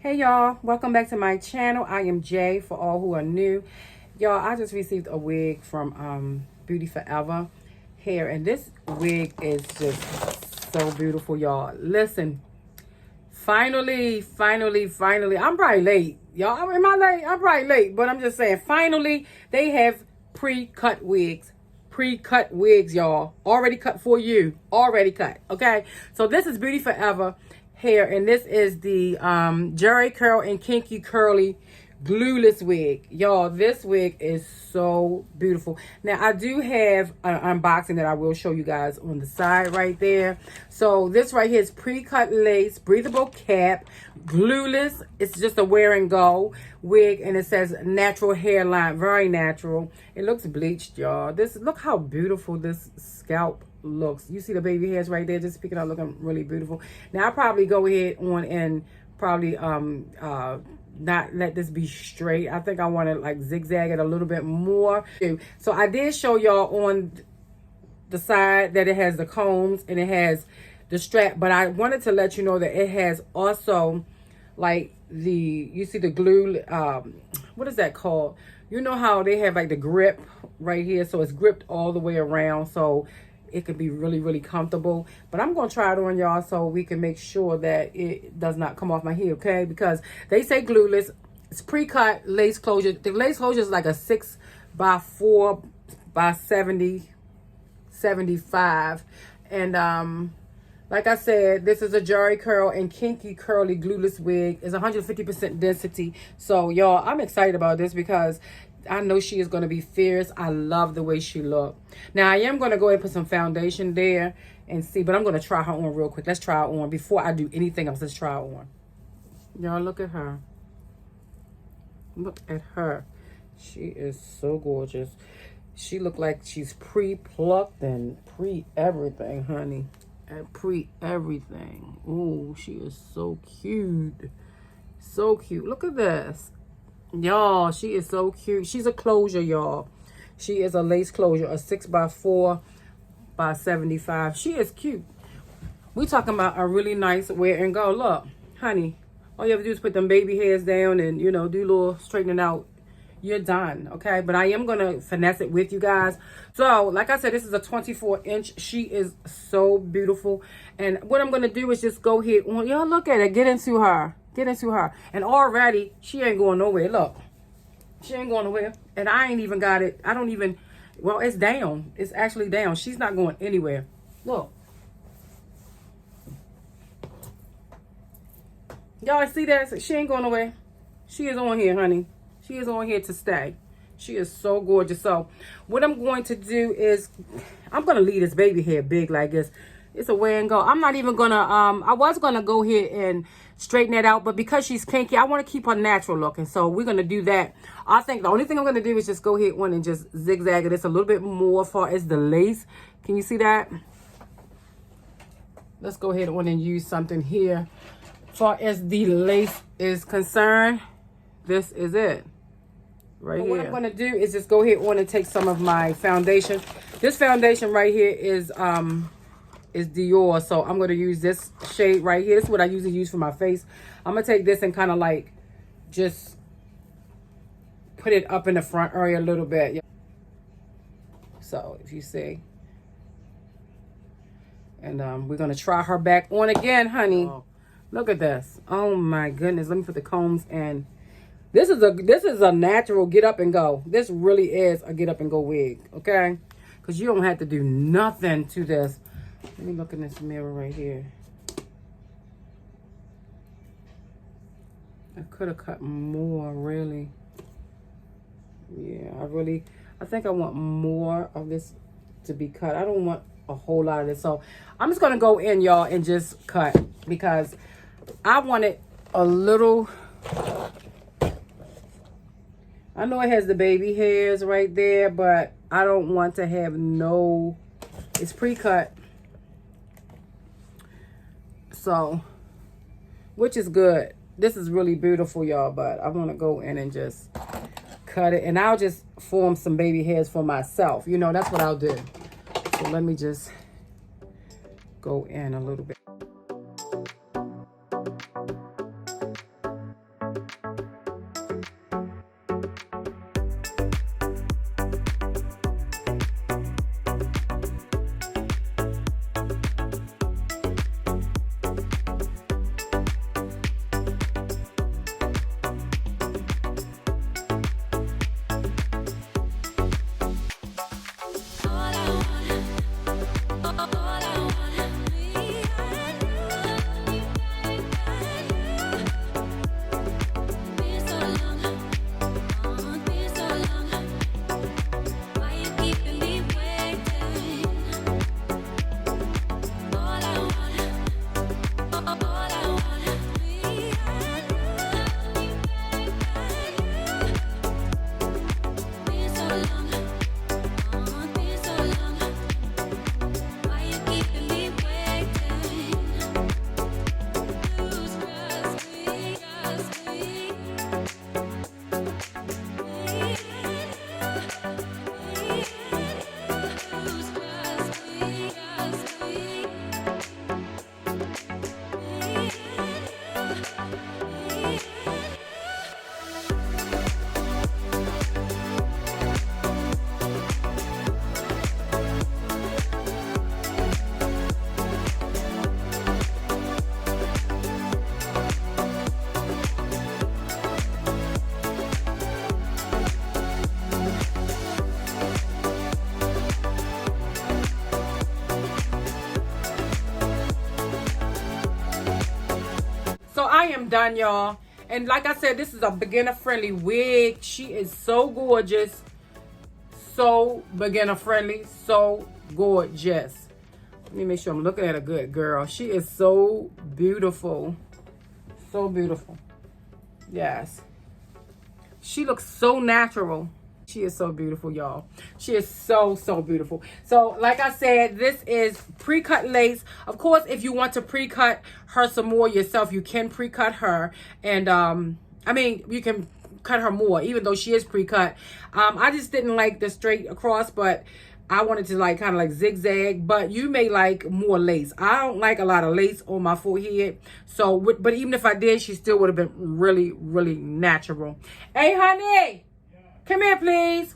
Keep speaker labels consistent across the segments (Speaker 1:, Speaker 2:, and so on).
Speaker 1: Hey y'all, welcome back to my channel. I am Jay for all who are new. Y'all, I just received a wig from Beauty Forever hair, and this wig is just so beautiful, y'all. Listen, finally, I'm probably late. Y'all, am I late? I'm probably late, but I'm just saying, finally, they have pre-cut wigs. Pre-cut wigs, y'all. Already cut for you. Already cut, okay? So this is Beauty Forever hair, and this is the Jerry Curl and Kinky Curly Glueless Wig. Y'all, this wig is so beautiful. Now, I do have an unboxing that I will show you guys on the side right there. So this right here is pre-cut lace, breathable cap, glueless. It's just a wear and go wig, and it says natural hairline, very natural. It looks bleached, y'all. Look how beautiful this scalp looks. You see the baby hairs right there, just picking out, looking really beautiful. Now I'll probably go ahead on and probably not let this be straight. I think I want to like zigzag it a little bit more. So I did show y'all on the side that it has the combs and it has the strap, but I wanted to let you know that it has also like you see the glue, what is that called? You know how they have like the grip right here, so it's gripped all the way around, so it could be really comfortable. But I'm gonna try it on y'all so we can make sure that it does not come off my hair, okay? Because they say glueless. It's pre-cut lace closure. The lace closure is like a 6x4 by 75, and like I said, this is a Jerry Curl and Kinky Curly Glueless Wig. It's 150% density. So y'all, I'm excited about this because I know she is going to be fierce. I love the way she look. Now, I am going to go ahead and put some foundation there and see, but I'm going to try her on real quick. Let's try her on before I do anything else. Let's try her on. Y'all, look at her. Look at her. She is so gorgeous. She look like she's pre-plucked and pre-everything, honey. And pre-everything. Ooh, she is so cute. So cute. Look at this. Y'all, she is so cute. She's a closure, y'all. She is a lace closure, a 6x4 by 75. She is cute. We talking about a really nice wear and go. Look, honey, all you have to do is put them baby hairs down and, you know, do a little straightening out. You're done, okay? But I am going to finesse it with you guys. So, like I said, this is a 24-inch. She is so beautiful. And what I'm going to do is just go ahead on. Y'all, look at it. Get into her. Get into her. And already, she ain't going nowhere. Look. She ain't going nowhere. And I ain't even got it. I don't even. Well, it's down. It's actually down. She's not going anywhere. Look. Y'all see that? She ain't going nowhere. She is on here, honey. She is on here to stay. She is so gorgeous. So what I'm going to do is I'm going to leave this baby hair big like this. It's a wear and go. I'm not even going to, I was going to go here and straighten that out. But because she's kinky, I want to keep her natural looking. So we're going to do that. I think the only thing I'm going to do is just go ahead and just zigzag it. It's a little bit more as far as the lace. Can you see that? Let's go ahead and use something here. As far as the lace is concerned, this is it. Right here. What I'm going to do is just go ahead and take some of my foundation. This foundation right here is Dior. So I'm going to use this shade right here. This is what I usually use for my face. I'm going to take this and kind of like just put it up in the front area a little bit. So if you see. And we're going to try her back on again, honey. Oh. Look at this. Oh my goodness. Let me put the combs in. This is a natural get up and go. This really is a get up and go wig, okay? Because you don't have to do nothing to this. Let me look in this mirror right here. I could have cut more, really. Yeah, I think I want more of this to be cut. I don't want a whole lot of this. So I'm just going to go in, y'all, and just cut. Because I want it a little... I know it has the baby hairs right there, but I don't want to have no... It's pre-cut. So, which is good. This is really beautiful, y'all, but I want to go in and just cut it. And I'll just form some baby hairs for myself. You know, that's what I'll do. So let me just go in a little bit. So I am done, y'all. And like I said, this is a beginner-friendly wig. She is so gorgeous. So beginner-friendly. So gorgeous. Let me make sure I'm looking at a good girl. She is so beautiful. So beautiful. Yes. She looks so natural. She is so beautiful, y'all. She is so, so beautiful. So, like I said, this is pre-cut lace. Of course, if you want to pre-cut her some more yourself, you can pre-cut her. And, I mean, you can cut her more, even though she is pre-cut. I just didn't like the straight across, but I wanted to like kind of like zigzag, but you may like more lace. I don't like a lot of lace on my forehead. So, but even if I did, she still would have been really, really natural. Hey, honey. Come here, please.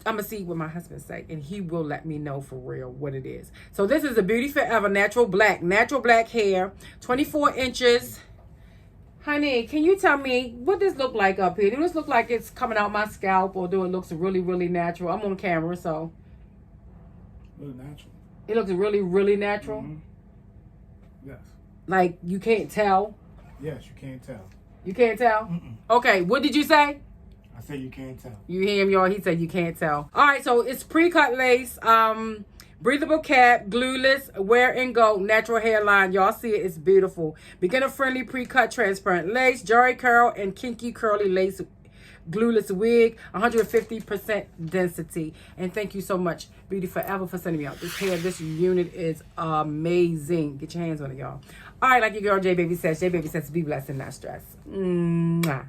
Speaker 1: I'm going to see what my husband say, and he will let me know for real what it is. So this is a Beauty Forever natural black hair, 24 inches. Honey, can you tell me what this look like up here? Do this look like it's coming out my scalp, or do it looks really, really natural? I'm on camera, so.
Speaker 2: Really natural.
Speaker 1: It looks really, really natural?
Speaker 2: Mm-hmm. Yes.
Speaker 1: Like, you can't tell?
Speaker 2: Yes, you can't tell.
Speaker 1: You can't tell?
Speaker 2: Mm-mm.
Speaker 1: Okay, what did you say?
Speaker 2: I said you can't tell.
Speaker 1: You hear him, y'all? He said you can't tell. All right, so it's pre-cut lace, breathable cap, glueless, wear and go, natural hairline. Y'all see it? It's beautiful. Beginner-friendly, pre-cut, transparent lace, Jerry curl, and kinky curly lace, glueless wig, 150% density. And thank you so much, Beauty Forever, for sending me out this hair. This unit is amazing. Get your hands on it, y'all. All right, like your girl J Baby says, be blessed and not stressed. Mwah.